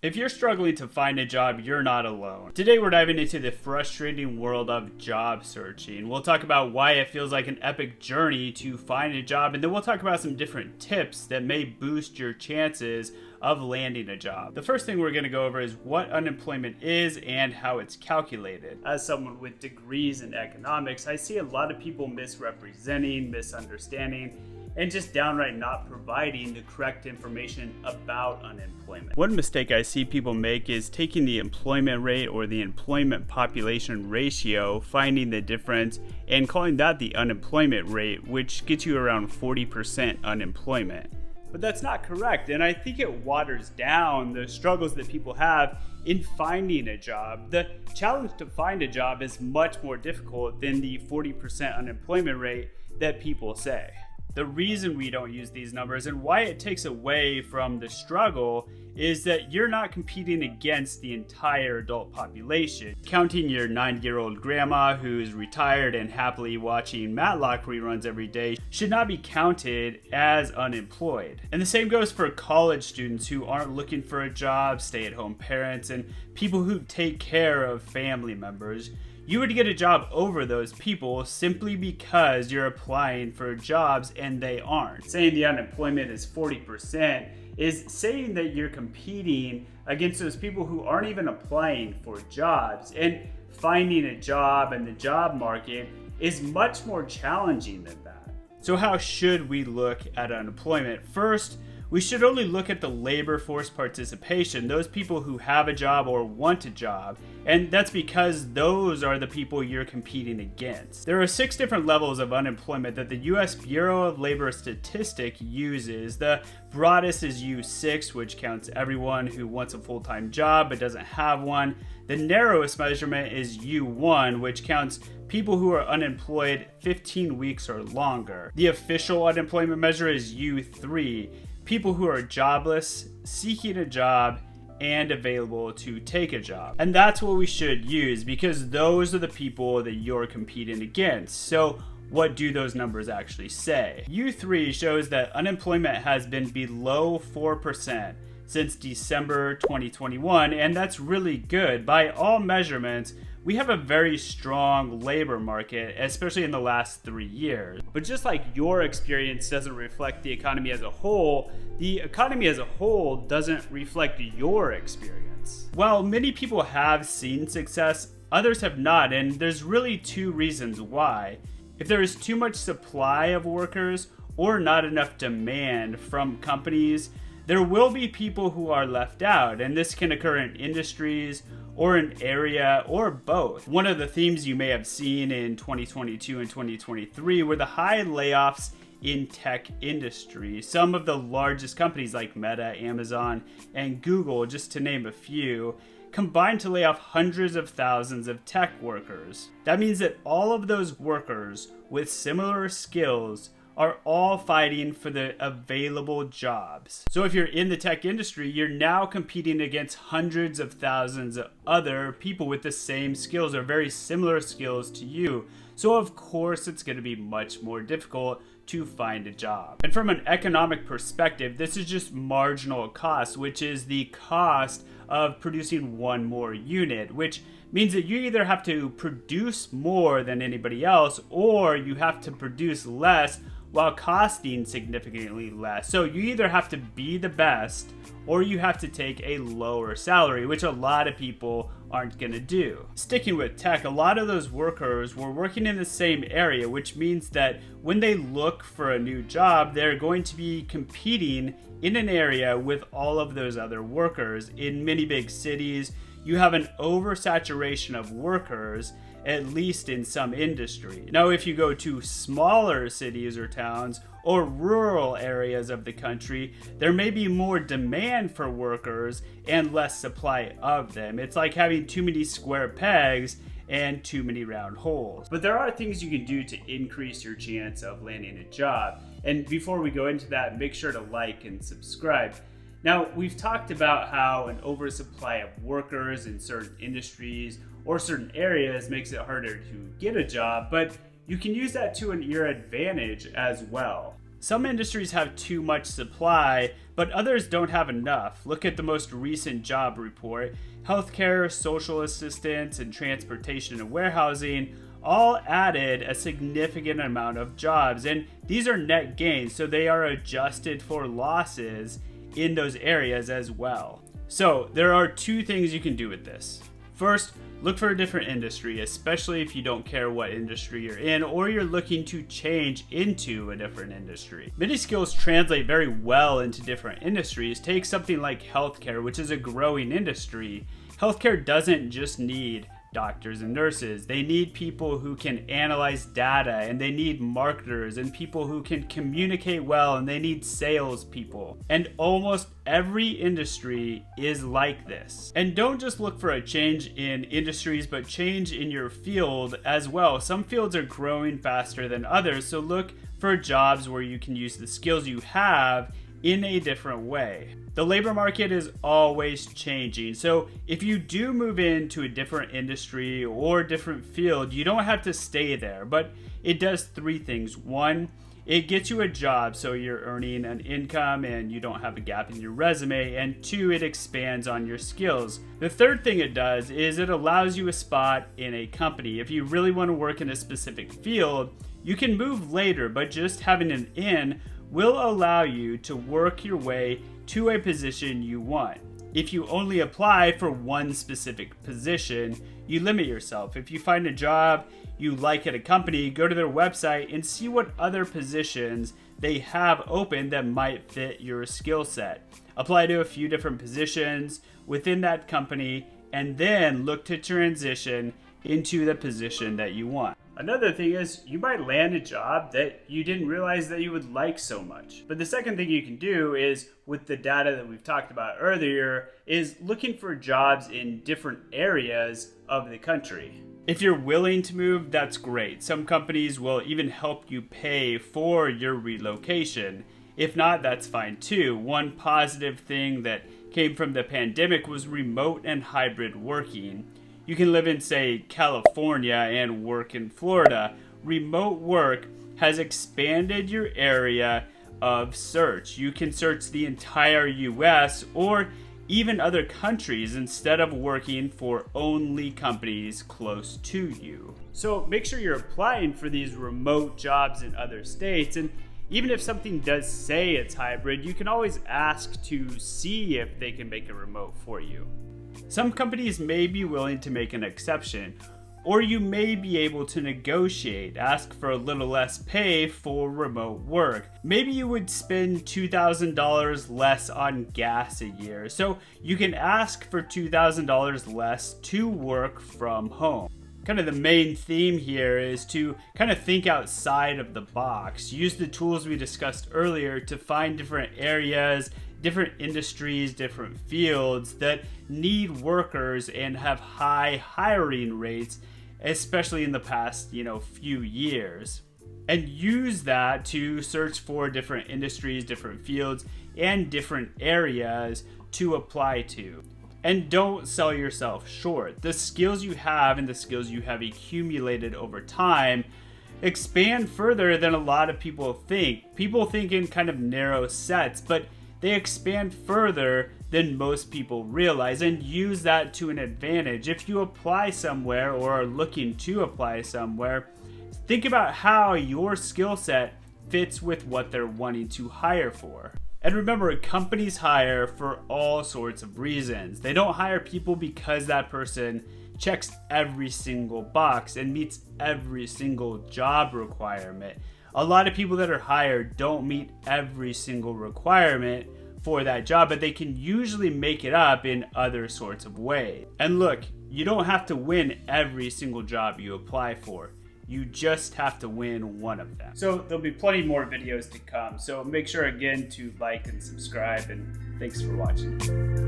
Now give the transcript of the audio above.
If you're struggling to find a job, you're not alone. Today we're diving into the frustrating world of job searching. We'll talk about why it feels like an epic journey to find a job, and then we'll talk about some different tips that may boost your chances of landing a job. The first thing we're going to go over is what unemployment is and how it's calculated. As someone with degrees in economics, I see a lot of people misrepresenting, misunderstanding, and just downright not providing the correct information about unemployment. One mistake I see people make is taking the employment rate or the employment population ratio, finding the difference, and calling that the unemployment rate, which gets you around 40% unemployment. But that's not correct, and I think it waters down the struggles that people have in finding a job. The challenge to find a job is much more difficult than the 40% unemployment rate that people say. The reason we don't use these numbers and why it takes away from the struggle is that you're not competing against the entire adult population. Counting your 90-year-old grandma who's retired and happily watching Matlock reruns every day should not be counted as unemployed. And the same goes for college students who aren't looking for a job, stay-at-home parents, and people who take care of family members. You would get a job over those people simply because you're applying for jobs and they aren't. Saying the unemployment is 40% is saying that you're competing against those people who aren't even applying for jobs. And finding a job in the job market is much more challenging than that. So how should we look at unemployment? First, we should only look at the labor force participation, those people who have a job or want a job, and that's because those are the people you're competing against. There are 6 different levels of unemployment that the U.S. Bureau of Labor Statistics uses. The broadest is U6, which counts everyone who wants a full-time job but doesn't have one. The narrowest measurement is U1, which counts people who are unemployed 15 weeks or longer. The official unemployment measure is U3, people who are jobless, seeking a job, and available to take a job. And that's what we should use because those are the people that you're competing against. So what do those numbers actually say? U3 shows that unemployment has been below 4% since December 2021, and that's really good. By all measurements, we have a very strong labor market, especially in the last 3 years. But just like your experience doesn't reflect the economy as a whole, the economy as a whole doesn't reflect your experience. While many people have seen success, others have not, and there's really 2 reasons why. If there is too much supply of workers or not enough demand from companies, there will be people who are left out, and this can occur in industries or an area or both. One of the themes you may have seen in 2022 and 2023 were the high layoffs in tech industry. Some of the largest companies like Meta, Amazon, and Google, just to name a few, combined to lay off hundreds of thousands of tech workers. That means that all of those workers with similar skills are all fighting for the available jobs. So if you're in the tech industry, you're now competing against hundreds of thousands of other people with the same skills or very similar skills to you. So of course it's going to be much more difficult to find a job. And from an economic perspective, this is just marginal cost, which is the cost of producing one more unit, which means that you either have to produce more than anybody else or you have to produce less while costing significantly less. So you either have to be the best or you have to take a lower salary, which a lot of people aren't gonna do. Sticking with tech, a lot of those workers were working in the same area, which means that when they look for a new job, they're going to be competing in an area with all of those other workers. In many big cities, you have an oversaturation of workers, at least in some industry. Now, if you go to smaller cities or towns or rural areas of the country, there may be more demand for workers and less supply of them. It's like having too many square pegs and too many round holes. But there are things you can do to increase your chance of landing a job. And before we go into that, make sure to like and subscribe. Now, we've talked about how an oversupply of workers in certain industries or certain areas makes it harder to get a job, but you can use that to your advantage as well. Some industries have too much supply, but others don't have enough. Look at the most recent job report. Healthcare, social assistance, and transportation and warehousing all added a significant amount of jobs, and these are net gains, so they are adjusted for losses in those areas as well. So there are two things you can do with this. First, look for a different industry, especially if you don't care what industry you're in or you're looking to change into a different industry. Many skills translate very well into different industries. Take something like healthcare, which is a growing industry. Healthcare doesn't just need doctors and nurses. They need people who can analyze data, and they need marketers and people who can communicate well, and they need salespeople. And almost every industry is like this. And don't just look for a change in industries, but change in your field as well. Some fields are growing faster than others, so look for jobs where you can use the skills you have in a different way. The labor market is always changing, so if you do move into a different industry or different field, you don't have to stay there, but it does three things. One, it gets you a job, so you're earning an income and you don't have a gap in your resume, and two, it expands on your skills. The third thing it does is it allows you a spot in a company. If you really want to work in a specific field, you can move later, but just having an in will allow you to work your way to a position you want. If you only apply for one specific position, you limit yourself. If you find a job you like at a company, go to their website and see what other positions they have open that might fit your skill set. Apply to a few different positions within that company and then look to transition into the position that you want. Another thing is you might land a job that you didn't realize that you would like so much. But the second thing you can do is, with the data that we've talked about earlier, is looking for jobs in different areas of the country. If you're willing to move, that's great. Some companies will even help you pay for your relocation. If not, that's fine too. One positive thing that came from the pandemic was remote and hybrid working. You can live in, say, California and work in Florida. Remote work has expanded your area of search. You can search the entire US or even other countries instead of working for only companies close to you. So make sure you're applying for these remote jobs in other states, and even if something does say it's hybrid, you can always ask to see if they can make it remote for you. Some companies may be willing to make an exception, or you may be able to negotiate, ask for a little less pay for remote work. Maybe you would spend $2,000 less on gas a year, so you can ask for $2,000 less to work from home. Kind of the main theme here is to kind of think outside of the box. Use the tools we discussed earlier to find different areas, different industries, different fields that need workers and have high hiring rates, especially in the past, few years. And use that to search for different industries, different fields, and different areas to apply to. And don't sell yourself short. The skills you have and the skills you have accumulated over time expand further than a lot of people think. People think in kind of narrow sets, but they expand further than most people realize, and use that to an advantage. If you apply somewhere or are looking to apply somewhere, think about how your skill set fits with what they're wanting to hire for. And remember, companies hire for all sorts of reasons. They don't hire people because that person checks every single box and meets every single job requirement. A lot of people that are hired don't meet every single requirement for that job, but they can usually make it up in other sorts of ways. And look, you don't have to win every single job you apply for. You just have to win one of them. So there'll be plenty more videos to come. So make sure again to like and subscribe, and thanks for watching.